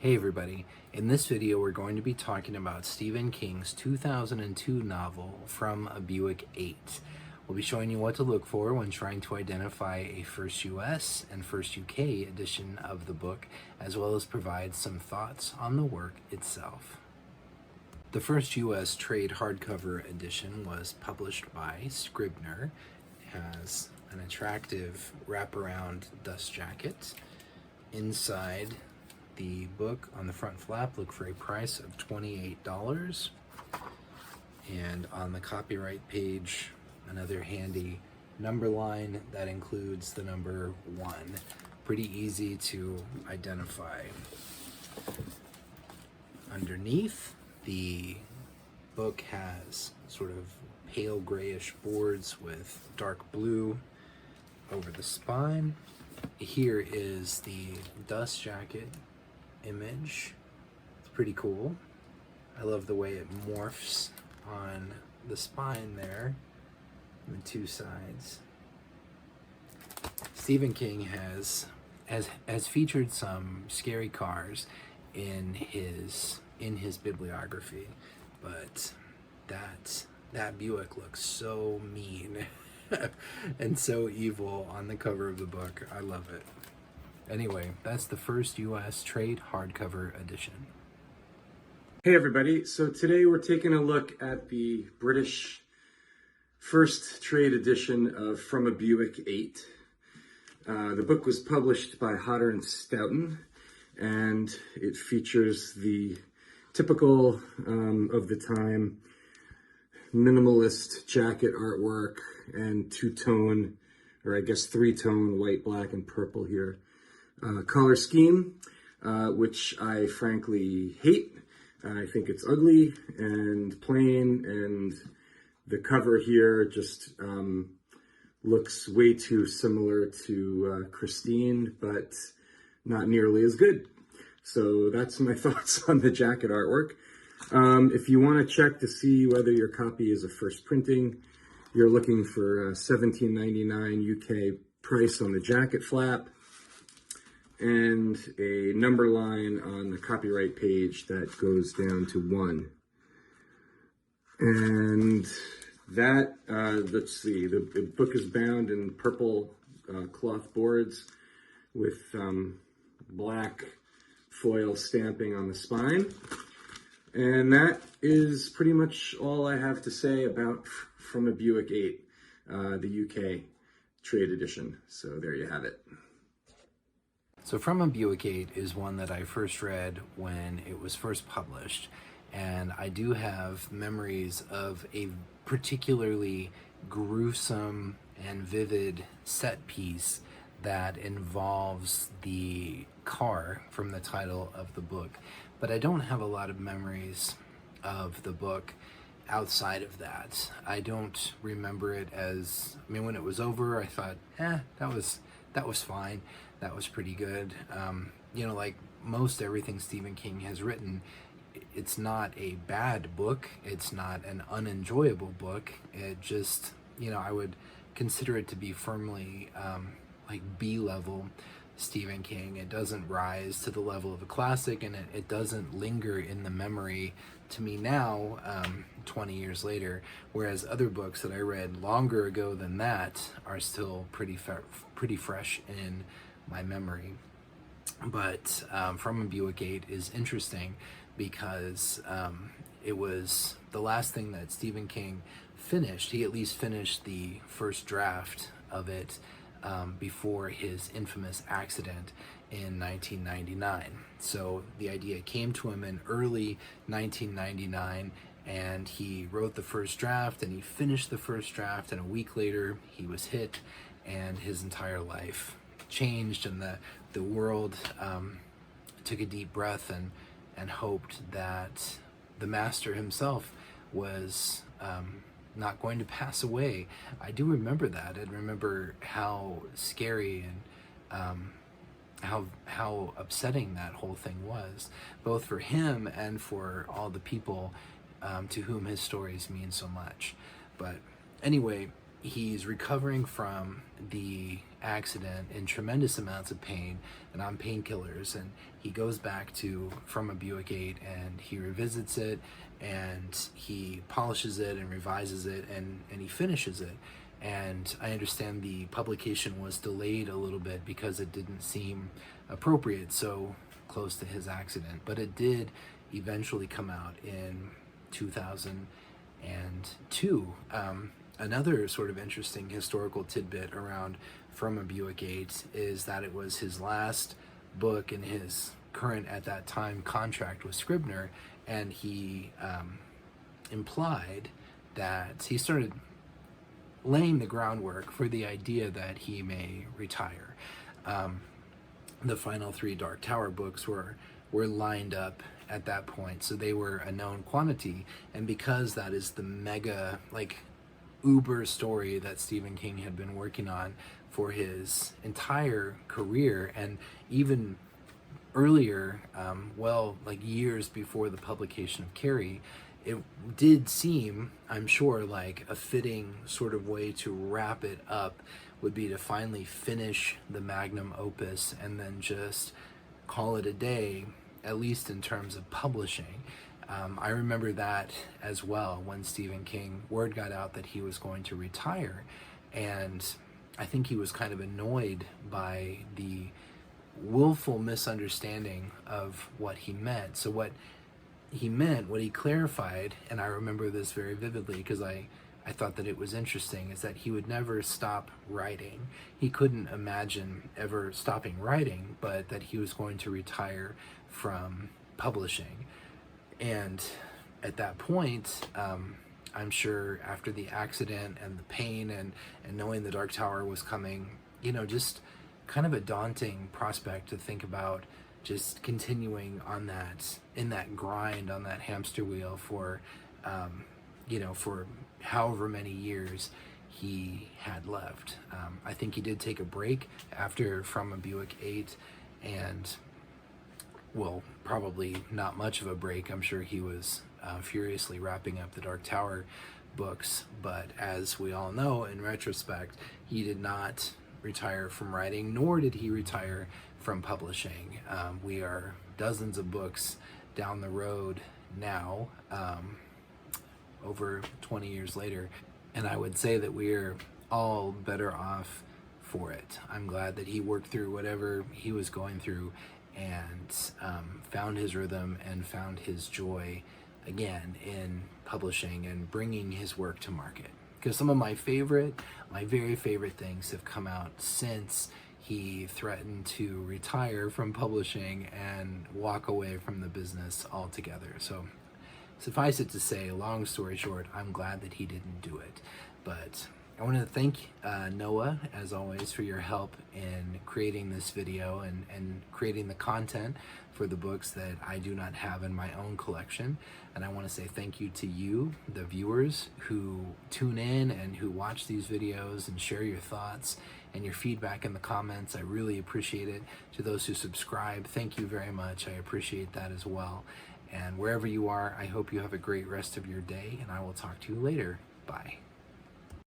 Hey everybody, in this video we're going to be talking about Stephen King's 2002 novel From a Buick 8. We'll be showing you what to look for when trying to identify a first US and first UK edition of the book, as well as provide some thoughts on the work itself. The first US trade hardcover edition was published by Scribner. It has an attractive wraparound dust jacket. Inside the book on the front flap, look for a price of $28. And on the copyright page, another handy number line that includes the number 1. Pretty easy to identify. Underneath, the book has sort of pale grayish boards with dark blue over the spine. Here is the dust jacket image. It's pretty cool. I love the way it morphs on the spine there, the two sides. Stephen King has featured some scary cars in his bibliography, but that Buick looks so mean and so evil on the cover of the book. I love it. Anyway, that's the first US trade hardcover edition. Hey everybody, so today we're taking a look at the British first trade edition of From a Buick 8. The book was published by Hodder and Stoughton, and it features the typical of the time minimalist jacket artwork and two-tone, or I guess three-tone white, black, and purple here. Color scheme, which I frankly hate. I think it's ugly and plain, and the cover here just looks way too similar to Christine, but not nearly as good. So that's my thoughts on the jacket artwork. If you want to check to see whether your copy is a first printing, you're looking for $17.99 UK price on the jacket flap, and a number line on the copyright page that goes down to 1. And that, let's see, the book is bound in purple cloth boards with black foil stamping on the spine. And that is pretty much all I have to say about From a Buick 8, the UK trade edition. So there you have it. So From a Buick 8 is one that I first read when it was first published, and I do have memories of a particularly gruesome and vivid set piece that involves the car from the title of the book. But I don't have a lot of memories of the book outside of that. I don't remember it as, I mean, when it was over, I thought, that was fine. That was pretty good. You know, like most everything Stephen King has written, it's not a bad book. It's not an unenjoyable book. It just, you know, I would consider it to be firmly like B-level Stephen King. It doesn't rise to the level of a classic, and it doesn't linger in the memory to me now, 20 years later, whereas other books that I read longer ago than that are still pretty fresh in my memory. But From a Buick 8 is interesting because it was the last thing that Stephen King finished. He at least finished the first draft of it before his infamous accident in 1999. So the idea came to him in early 1999, and he wrote the first draft and he finished the first draft, and a week later he was hit and his entire life changed, and the world took a deep breath and hoped that the master himself was not going to pass away. I do remember that. I remember how scary and how upsetting that whole thing was, both for him and for all the people to whom his stories mean so much. But anyway, he's recovering from the accident in tremendous amounts of pain and on painkillers, and he goes back to From a Buick 8 and he revisits it and he polishes it and revises it, and he finishes it. And I understand the publication was delayed a little bit because it didn't seem appropriate so close to his accident, but it did eventually come out in 2002. Another sort of interesting historical tidbit around From a Buick 8 is that it was his last book in his current, at that time, contract with Scribner, and he implied that he started laying the groundwork for the idea that he may retire. The final 3 Dark Tower books were lined up at that point, so they were a known quantity, and because that is the mega, like, uber story that Stephen King had been working on for his entire career, and even earlier, like years before the publication of Carrie, it did seem, I'm sure, like a fitting sort of way to wrap it up would be to finally finish the magnum opus and then just call it a day, at least in terms of publishing. I remember that as well when Stephen King, word got out that he was going to retire, and I think he was kind of annoyed by the willful misunderstanding of what he meant. So what he meant, what he clarified, and I remember this very vividly because I thought that it was interesting, is that he would never stop writing. He couldn't imagine ever stopping writing, but that he was going to retire from publishing. And at that point, I'm sure after the accident and the pain and knowing the Dark Tower was coming, just kind of a daunting prospect to think about just continuing on that, in that grind, on that hamster wheel for, for however many years he had left. I think he did take a break after From a Buick 8, and well, probably not much of a break. I'm sure he was furiously wrapping up the Dark Tower books, but as we all know, in retrospect, he did not retire from writing, nor did he retire from publishing. We are dozens of books down the road now, over 20 years later, and I would say that we're all better off for it. I'm glad that he worked through whatever he was going through and found his rhythm and found his joy again in publishing and bringing his work to market. Because some of my very favorite things have come out since he threatened to retire from publishing and walk away from the business altogether. So suffice it to say, long story short, I'm glad that he didn't do it. But I want to thank Noah, as always, for your help in creating this video and creating the content for the books that I do not have in my own collection. And I want to say thank you to you, the viewers, who tune in and who watch these videos and share your thoughts and your feedback in the comments. I really appreciate it. To those who subscribe, thank you very much. I appreciate that as well. And wherever you are, I hope you have a great rest of your day, and I will talk to you later. Bye.